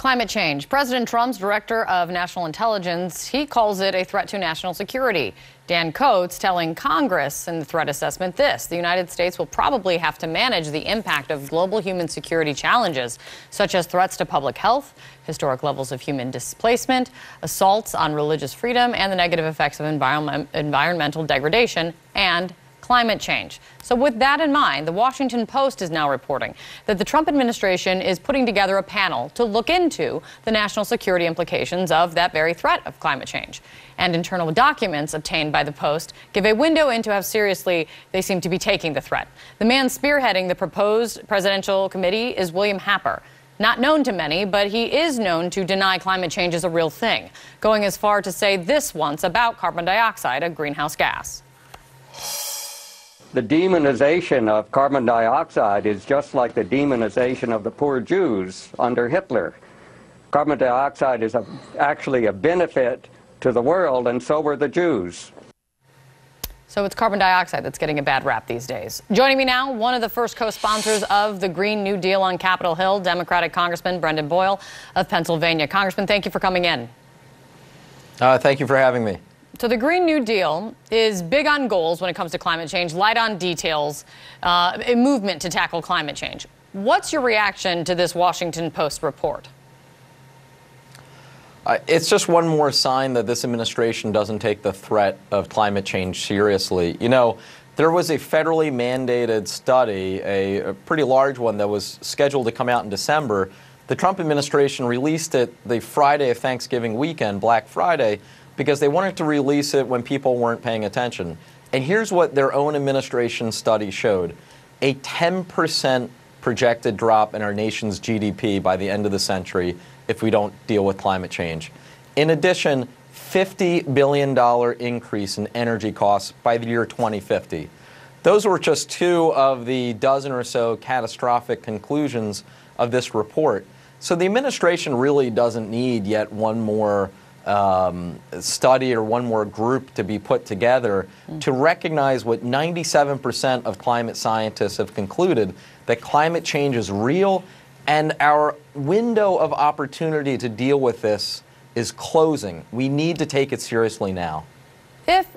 Climate change. President Trump's director of national intelligence, he calls it a threat to national security. Dan Coates telling Congress in the threat assessment this: the United States will probably have to manage the impact of global human security challenges, such as threats to public health, historic levels of human displacement, assaults on religious freedom, and the negative effects of environmental degradation and climate change. So with that in mind, the Washington Post is now reporting that the Trump administration is putting together a panel to look into the national security implications of that very threat of climate change. And internal documents obtained by the Post give a window into how seriously they seem to be taking the threat. The man spearheading the proposed presidential committee is William Happer. Not known to many, but he is known to deny climate change is a real thing, going as far to say this once about carbon dioxide, a greenhouse gas. The demonization of carbon dioxide is just like the demonization of the poor Jews under Hitler. Carbon dioxide is actually a benefit to the world, and so were the Jews. So it's carbon dioxide that's getting a bad rap these days. Joining me now, one of the first co-sponsors of the Green New Deal on Capitol Hill, Democratic Congressman Brendan Boyle of Pennsylvania. Congressman, thank you for coming in. Thank you for having me. So the Green New Deal is big on goals when it comes to climate change, light on details, a movement to tackle climate change. What's your reaction to this Washington Post report? It's just one more sign that this administration doesn't take the threat of climate change seriously. You know, there was a federally mandated study, a pretty large one that was scheduled to come out in December. The Trump administration released it the Friday of Thanksgiving weekend, Black Friday, because they wanted to release it when people weren't paying attention. And here's what their own administration study showed: a 10% projected drop in our nation's GDP by the end of the century if we don't deal with climate change. In addition, $50 billion increase in energy costs by the year 2050. Those were just two of the dozen or so catastrophic conclusions of this report. So the administration really doesn't need yet one more study or one more group to be put together to recognize what 97% of climate scientists have concluded, that climate change is real, and our window of opportunity to deal with this is closing. We need to take it seriously now. If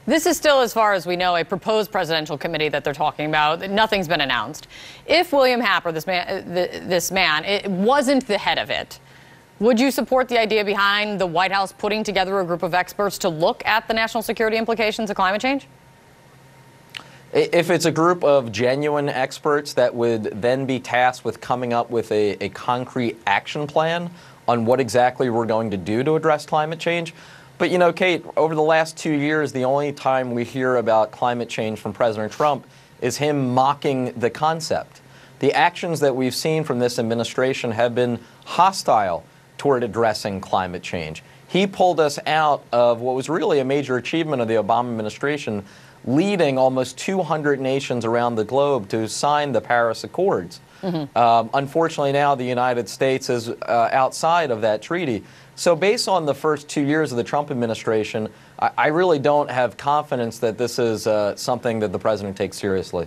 this is still, as far as we know, a proposed presidential committee that they're talking about, nothing's been announced. If William Happer, this man, it wasn't the head of it, would you support the idea behind the White House putting together a group of experts to look at the national security implications of climate change? If it's a group of genuine experts that would then be tasked with coming up with a concrete action plan on what exactly we're going to do to address climate change. But you know, Kate, over the last 2 years, the only time we hear about climate change from President Trump is him mocking the concept. The actions that we've seen from this administration have been hostile toward addressing climate change. He pulled us out of what was really a major achievement of the Obama administration, leading almost 200 nations around the globe to sign the Paris Accords. Unfortunately, now the United States is outside of that treaty. So based on the first 2 years of the Trump administration, I really don't have confidence that this is something that the president takes seriously.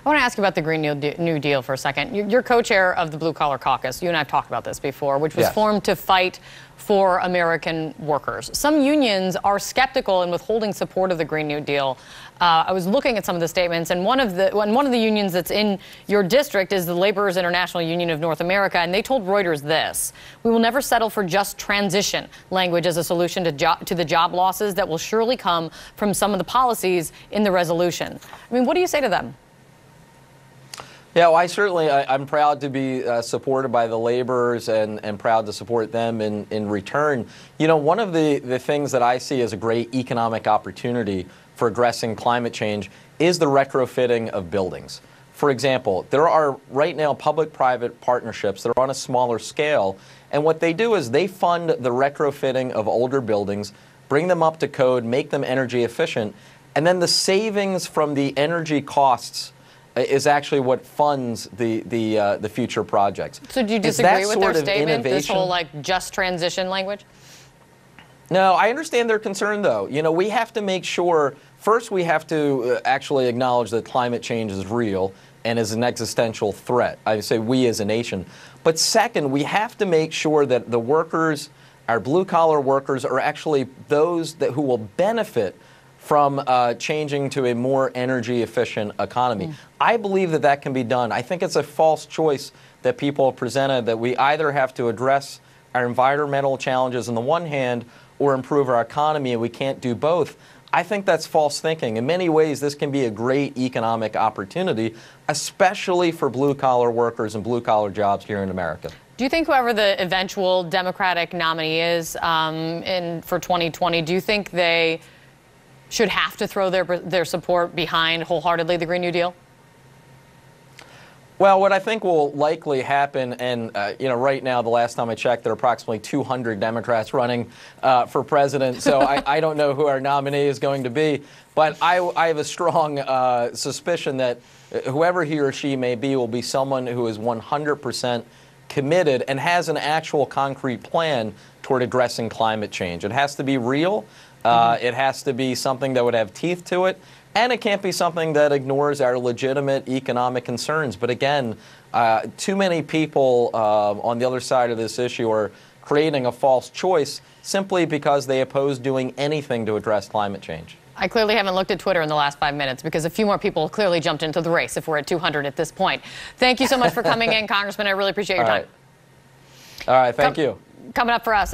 I want to ask you about the Green New Deal for a second. You're co-chair of the Blue Collar Caucus. You and I have talked about this before, which was formed to fight for American workers. Some unions are skeptical in withholding support of the Green New Deal. I was looking at some of the statements, and one of the unions that's in your district is the Laborers International Union of North America, and they told Reuters this: "We will never settle for just transition language as a solution to the job losses that will surely come from some of the policies in the resolution." I mean, what do you say to them? Yeah, well, I'm proud to be supported by the laborers and proud to support them in return. You know, one of the things that I see as a great economic opportunity for addressing climate change is the retrofitting of buildings. For example, there are right now public-private partnerships that are on a smaller scale, and what they do is they fund the retrofitting of older buildings, bring them up to code, make them energy efficient, and then the savings from the energy costs is actually what funds the future projects. So do you disagree with their statement, this whole like just transition language? No, I understand their concern, though. You know, we have to make sure, first we have to actually acknowledge that climate change is real and is an existential threat. I say we as a nation. But second, we have to make sure that the workers, our blue-collar workers, are actually those who will benefit from changing to a more energy-efficient economy. I believe that that can be done. I think it's a false choice that people have presented, that we either have to address our environmental challenges on the one hand or improve our economy, and we can't do both. I think that's false thinking. In many ways, this can be a great economic opportunity, especially for blue-collar workers and blue-collar jobs here in America. Do you think whoever the eventual Democratic nominee is for 2020, do you think they should have to throw their support behind wholeheartedly the Green New Deal? Well, what I think will likely happen, and right now, the last time I checked, there are approximately 200 Democrats running for president, so I don't know who our nominee is going to be, but I have a strong suspicion that whoever he or she may be will be someone who is 100% committed and has an actual concrete plan toward addressing climate change. It has to be real. It has to be something that would have teeth to it. And it can't be something that ignores our legitimate economic concerns. But again, too many people on the other side of this issue are creating a false choice simply because they oppose doing anything to address climate change. I clearly haven't looked at Twitter in the last 5 minutes because a few more people clearly jumped into the race if we're at 200 at this point. Thank you so much for coming in, Congressman. I really appreciate your time. All right, thank you. Coming up for us.